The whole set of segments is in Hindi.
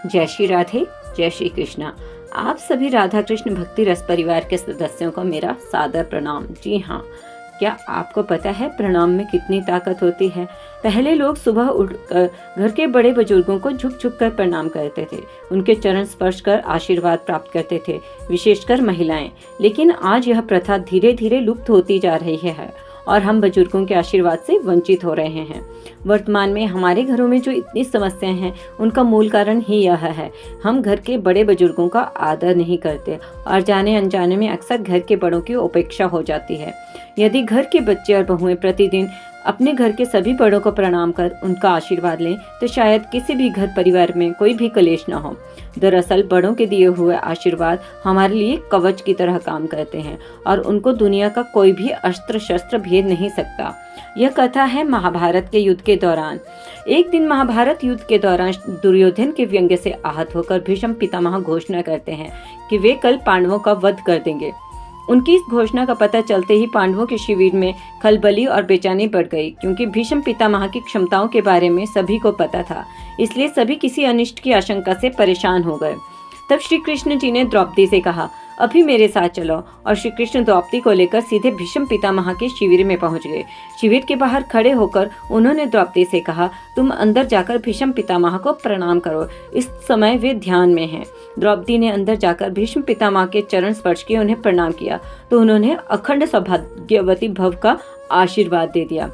जय श्री राधे, जय श्री कृष्णा। आप सभी राधा कृष्ण भक्ति रस परिवार के सदस्यों को मेरा सादर प्रणाम। जी हाँ, क्या आपको पता है प्रणाम में कितनी ताकत होती है। पहले लोग सुबह उठकर घर के बड़े बुजुर्गों को झुक झुक कर प्रणाम करते थे, उनके चरण स्पर्श कर आशीर्वाद प्राप्त करते थे, विशेषकर महिलाएं। लेकिन आज यह प्रथा धीरे धीरे लुप्त होती जा रही है और हम बुजुर्गों के आशीर्वाद से वंचित हो रहे हैं। वर्तमान में हमारे घरों में जो इतनी समस्याएं हैं, उनका मूल कारण ही यह है, हम घर के बड़े बुजुर्गों का आदर नहीं करते और जाने अनजाने में अक्सर घर के बड़ों की उपेक्षा हो जाती है। यदि घर के बच्चे और बहुएं प्रतिदिन अपने घर के सभी बड़ों को प्रणाम कर उनका आशीर्वाद लें, तो शायद किसी भी घर परिवार में कोई भी कलेश न हो। दरअसल बड़ों के दिए हुए आशीर्वाद हमारे लिए कवच की तरह काम करते हैं और उनको दुनिया का कोई भी अस्त्र शस्त्र भेद नहीं सकता। यह कथा है महाभारत के युद्ध के दौरान। एक दिन महाभारत युद्ध के दौरान दुर्योधन के व्यंग्य से आहत होकर भीष्म पितामह घोषणा करते हैं कि वे कल पांडवों का वध कर देंगे। उनकी इस घोषणा का पता चलते ही पांडवों के शिविर में खलबली और बेचैनी बढ़ गई, क्योंकि भीष्म पितामह की क्षमताओं के बारे में सभी को पता था। इसलिए सभी किसी अनिष्ट की आशंका से परेशान हो गए। तब श्री कृष्ण जी ने द्रौपदी से कहा, अभी मेरे साथ चलो, और श्री कृष्ण द्रौपदी को लेकर सीधे भीष्म पितामह के शिविर में पहुंच गए। शिविर के बाहर खड़े होकर उन्होंने द्रौपदी से कहा, तुम अंदर जाकर भीष्म पितामह को प्रणाम करो, इस समय वे ध्यान में हैं। द्रौपदी ने अंदर जाकर भीष्म पितामह के चरण स्पर्श किए, उन्हें प्रणाम किया तो उन्होंने अखंड सौभाग्यवती भव का आशीर्वाद दे दिया।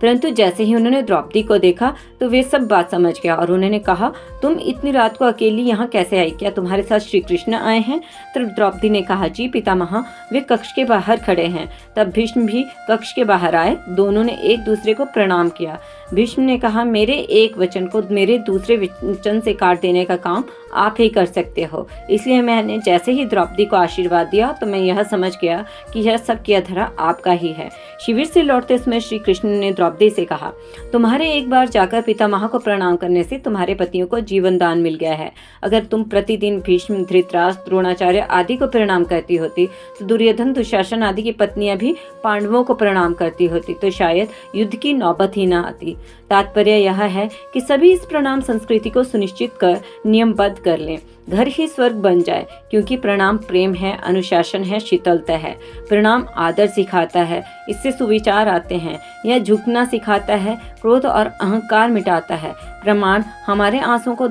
परंतु जैसे ही उन्होंने द्रौपदी को देखा तो वे सब बात समझ गया और उन्होंने कहा, तुम इतनी रात को अकेली यहाँ कैसे आई? क्या तुम्हारे साथ श्री कृष्ण आए हैं? तब द्रौपदी ने कहा, जी पितामह, वे कक्ष के बाहर खड़े हैं। तब भीष्म भी कक्ष के बाहर आए। दोनों ने एक दूसरे को प्रणाम किया। भीष्म ने कहा, मेरे एक वचन को मेरे दूसरे वचन से काट देने का काम आप ही कर सकते हो, इसलिए मैंने जैसे ही द्रौपदी को आशीर्वाद दिया तो मैं यह समझ गया कि यह सब किया धरा आपका ही है। शिविर से लौटते समय श्री कृष्ण ने द्रौपदी से कहा, तुम्हारे एक बार जाकर पितामह को प्रणाम करने से तुम्हारे पतियों को जीवन दान मिल गया है। अगर तुम प्रतिदिन भीष्म, धृतराष्ट्र, द्रोणाचार्य आदि को प्रणाम करती होती तो दुर्योधन, दुशासन आदि की पत्नियां भी पांडवों को प्रणाम करती होती, तो शायद युद्ध की नौबत ही न आती। तात्पर्य यह है कि सभी इस प्रणाम संस्कृति को सुनिश्चित कर नियमबद्ध कर लें, घर ही स्वर्ग बन जाए, क्योंकि प्रणाम प्रेम है, अनुशासन है, शीतलता है। प्रणाम आदर सिखाता है, इससे सुविचार आते हैं। यह झुकना सिखाता है, क्रोध और अहंकार मिटाता है। प्रणाम हमारे आंसुओं को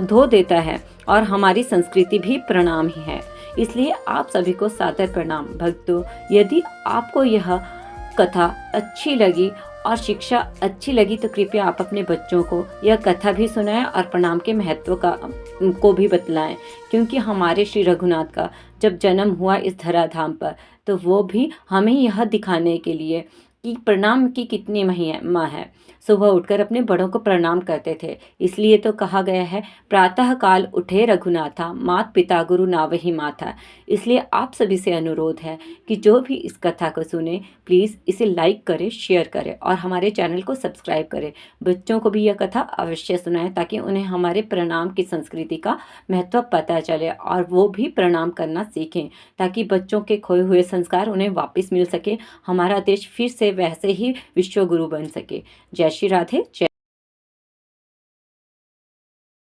धो देता है और हमारी संस्कृति भी प्रणाम ही है। इसलिए आप सभी को सादर प्रणाम। भक्तों, यदि आपको यह कथा अच्छी लगी और शिक्षा अच्छी लगी तो कृपया आप अपने बच्चों को यह कथा भी सुनाएं और प्रणाम के महत्व को भी बतलाएं, क्योंकि हमारे श्री रघुनाथ का जब जन्म हुआ इस धराधाम पर तो वो भी हमें यह दिखाने के लिए कि प्रणाम की कितनी महिमा है। सुबह उठकर अपने बड़ों को प्रणाम करते थे। इसलिए तो कहा गया है, प्रातः काल उठे रघुनाथा, मात पिता गुरु नावहि माथा। इसलिए आप सभी से अनुरोध है कि जो भी इस कथा को सुने, प्लीज़ इसे लाइक करें, शेयर करें और हमारे चैनल को सब्सक्राइब करें। बच्चों को भी यह कथा अवश्य सुनाएं, ताकि उन्हें हमारे प्रणाम की संस्कृति का महत्व पता चले और वो भी प्रणाम करना सीखें, ताकि बच्चों के खोए हुए संस्कार उन्हें वापस मिल सके, हमारा देश फिर से वैसे ही विश्व गुरु बन सके। जय श्री राधे, जय